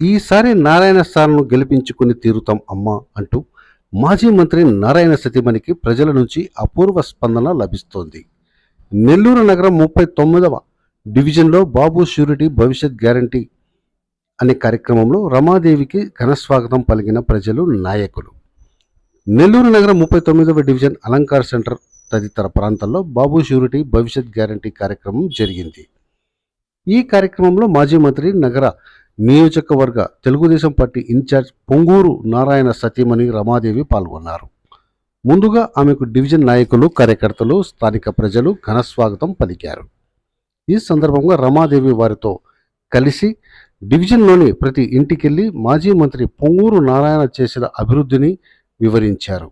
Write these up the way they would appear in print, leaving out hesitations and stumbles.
ఈసారి నారాయణ సార్ను గెలిపించుకుని తీరుతాం అమ్మా అంటూ మాజీ మంత్రి నారాయణ సతీమణికి ప్రజల నుంచి అపూర్వ స్పందన లభిస్తోంది. నెల్లూరు నగరం 39వ డివిజన్లో బాబు ష్యూరిటీ భవిష్యత్ గ్యారంటీ అనే కార్యక్రమంలో రమాదేవికి ఘనస్వాగతం పలికిన ప్రజలు, నాయకులు. నెల్లూరు నగరం 39వ డివిజన్ అలంకార్ సెంటర్ తదితర ప్రాంతాల్లో బాబు ష్యూరిటీ భవిష్యత్ గ్యారంటీ కార్యక్రమం జరిగింది. ఈ కార్యక్రమంలో మాజీ మంత్రి, నగర నియోజకవర్గ తెలుగుదేశం పార్టీ ఇన్ఛార్జ్ పొంగూరు నారాయణ సతీమణి రమాదేవి పాల్గొన్నారు. ముందుగా ఆమెకు డివిజన్ నాయకులు, కార్యకర్తలు, స్థానిక ప్రజలు ఘనస్వాగతం పలికారు. ఈ సందర్భంగా రమాదేవి వారితో కలిసి డివిజన్లోని ప్రతి ఇంటికెళ్లి మాజీ మంత్రి పొంగూరు నారాయణ చేసిన అభివృద్ధిని వివరించారు.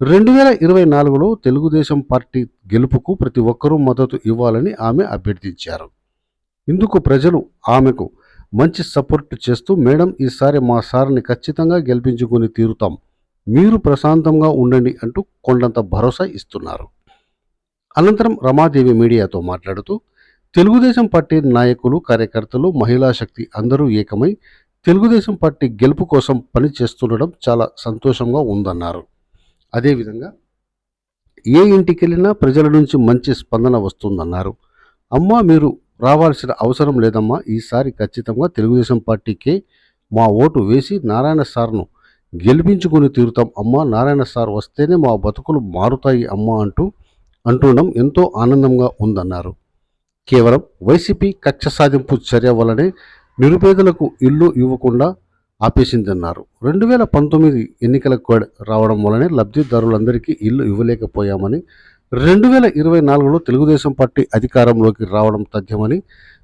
2024లో తెలుగుదేశం పార్టీ గెలుపుకు ప్రతి ఒక్కరూ మద్దతు ఇవ్వాలని ఆమె అభ్యర్థించారు. ఇందుకు ప్రజలు ఆమెకు మంచి సపోర్ట్ చేస్తూ, మేడం ఈసారి మా సార్ని ఖచ్చితంగా గెలిపించుకుని తీరుతాం, మీరు ప్రశాంతంగా ఉండండి అంటూ కొండంత భరోసా ఇస్తున్నారు. అనంతరం రమాదేవి మీడియాతో మాట్లాడుతూ, తెలుగుదేశం పార్టీ నాయకులు, కార్యకర్తలు, మహిళా శక్తి అందరూ ఏకమై తెలుగుదేశం పార్టీ గెలుపు కోసం పనిచేస్తుండడం చాలా సంతోషంగా ఉందన్నారు. అదేవిధంగా ఏ ఇంటికెళ్ళినా ప్రజల నుంచి మంచి స్పందన వస్తుందన్నారు. అమ్మా మీరు రావాల్సిన అవసరం లేదమ్మా, ఈసారి ఖచ్చితంగా తెలుగుదేశం పార్టీకే మా ఓటు వేసి నారాయణ సార్ను గెలిపించుకుని తీరుతాం అమ్మా, నారాయణ సార్ వస్తేనే మా బతుకులు మారుతాయి అమ్మా అంటుండడం ఎంతో ఆనందంగా ఉందన్నారు. కేవలం వైసీపీ కక్ష సాధింపు చర్య వల్లనే నిరుపేదలకు ఇల్లు ఇవ్వకుండా ఆపేసిందన్నారు. 2019 ఎన్నికల కోడ్ రావడం వల్లనే లబ్ధిదారులందరికీ ఇల్లు ఇవ్వలేకపోయామని, 2024లో తెలుగుదేశం పార్టీ అధికారంలోకి రావడం తథ్యమని,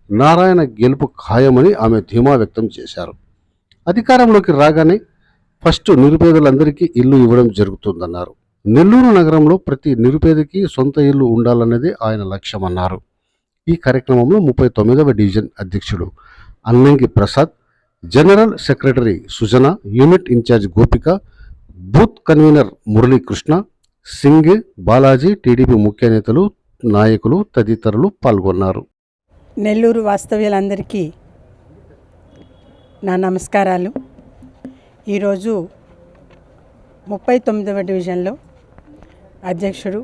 నారాయణ గెలుపు ఖాయమని ఆమె ధీమా వ్యక్తం చేశారు. అధికారంలోకి రాగానే ఫస్ట్ నిరుపేదలందరికీ ఇల్లు ఇవ్వడం జరుగుతుందన్నారు. నెల్లూరు నగరంలో ప్రతి నిరుపేదకి సొంత ఇల్లు ఉండాలన్నదే ఆయన లక్ష్యమన్నారు. ఈ కార్యక్రమంలో 39వ డివిజన్ అధ్యక్షుడు అన్నంగి ప్రసాద్, జనరల్ సెక్రటరీ సుజన, యూనిట్ ఇన్ఛార్జ్ గోపిక, booth convener Muralikrishna, Singh, Balaji, TDP ముఖ్య నేతలు, నాయకులు తదితరులు పాల్గొన్నారు. నెల్లూరు వాస్తవ్యులందరికీ నా నమస్కారాలు. ఈరోజు 39వ డివిజన్లో అధ్యక్షుడు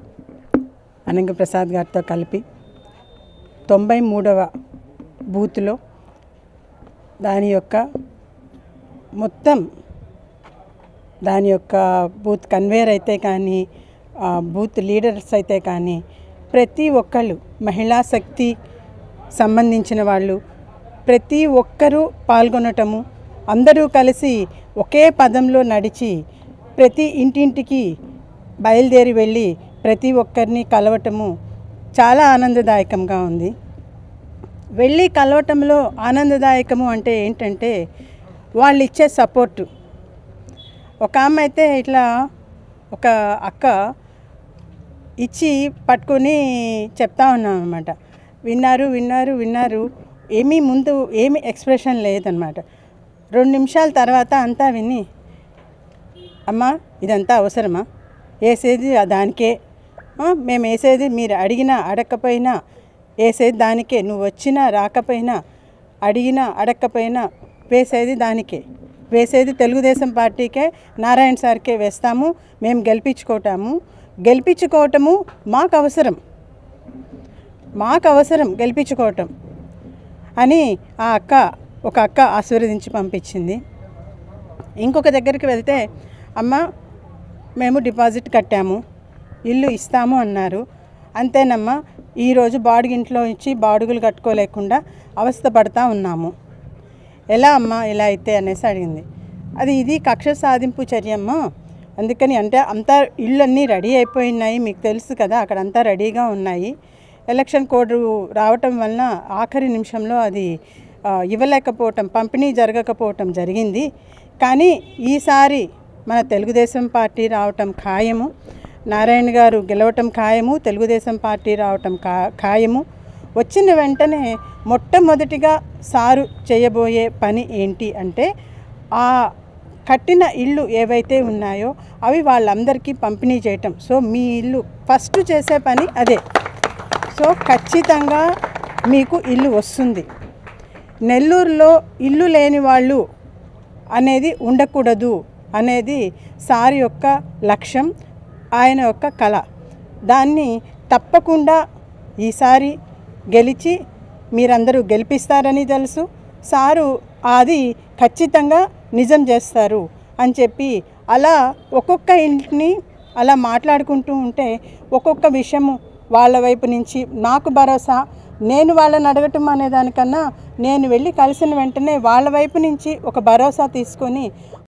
అనంగి ప్రసాద్ గారితో కలిపి 93వ బూత్లో దాని యొక్క బూత్ కన్వేయర్ అయితే కానీ, బూత్ లీడర్స్ అయితే కానీ, ప్రతి ఒక్కళ్ళు, మహిళా శక్తి సంబంధించిన వాళ్ళు ప్రతి ఒక్కరూ పాల్గొనటము, అందరూ కలిసి ఒకే పదంలో నడిచి ప్రతి ఇంటింటికి బయలుదేరి వెళ్ళి ప్రతి ఒక్కరిని కలవటము చాలా ఆనందదాయకంగా ఉంది. వెళ్ళి కలవటంలో ఆనందదాయకము అంటే ఏంటంటే వాళ్ళు ఇచ్చే సపోర్టు. ఒక ఆమె అయితే ఇట్లా ఒక అక్క ఇచ్చి పట్టుకొని చెప్తా ఉన్నాం అనమాట. విన్నారు ఏమీ ఎక్స్ప్రెషన్ లేదనమాట. 2 నిమిషాల తర్వాత అంతా విని, అమ్మా ఇదంతా అవసరమా, వేసేది దానికే, మేము వేసేది మీరు అడిగినా అడగకపోయినా వేసేది దానికే, నువ్వు వచ్చినా రాకపోయినా, అడిగినా అడగకపోయినా వేసేది దానికే, వేసేది తెలుగుదేశం పార్టీకే, నారాయణ సార్కే వేస్తాము, మేము గెలిపించుకోవటము మాకు అవసరం గెలిపించుకోవటం అని ఒక అక్క ఆశీర్వదించి పంపించింది. ఇంకొక దగ్గరికి వెళ్తే, అమ్మ మేము డిపాజిట్ కట్టాము, ఇల్లు ఇస్తాము అన్నారు, అంతేనమ్మా, ఈరోజు బాడుగింట్లో ఇచ్చి బాడుగులు కట్టుకోలేకుండా అవస్థ పడతా ఉన్నాము, ఎలా అమ్మా ఇలా అయితే అనేసి అడిగింది. ఇది కక్ష సాధింపు చర్యమ్మా, అందుకని అంటే అంతా ఇళ్ళు అన్నీ రెడీ అయిపోయినాయి, మీకు తెలుసు కదా, అక్కడంతా రెడీగా ఉన్నాయి, ఎలక్షన్ కోడ్ రావటం వలన ఆఖరి నిమిషంలో అది ఇవ్వలేకపోవటం, పంపిణీ జరగకపోవటం జరిగింది. కానీ ఈసారి మన తెలుగుదేశం పార్టీ రావటం ఖాయము, నారాయణ గారు గెలవటం ఖాయము, తెలుగుదేశం పార్టీ రావటం ఖాయము. వచ్చిన వెంటనే మొట్టమొదటిగా సారు చేయబోయే పని ఏంటి అంటే, ఆ కట్టిన ఇళ్ళు ఏవైతే ఉన్నాయో అవి వాళ్ళందరికీ పంపిణీ చేయటం. సో మీ ఇల్లు ఫస్ట్ చేసే పని అదే. సో ఖచ్చితంగా మీకు ఇల్లు వస్తుంది. నెల్లూరులో ఇల్లు లేని వాళ్ళు అనేది ఉండకూడదు అనేది సార్ యొక్క లక్ష్యం, ఆయన యొక్క కళ. దాన్ని తప్పకుండా ఈసారి గెలిచి మీరందరూ గెలిపిస్తారని తెలుసు. సారు అది ఖచ్చితంగా నిజం చేస్తారు అని చెప్పి అలా ఒక్కొక్క ఇంటిని అలా మాట్లాడుకుంటూ ఉంటే ఒక్కొక్క విషయము వాళ్ళ వైపు నుంచి నాకు భరోసా. నేను వాళ్ళని అడగటం అనేదానికన్నా నేను వెళ్ళి కలిసిన వెంటనే వాళ్ళ వైపు నుంచి ఒక భరోసా తీసుకొని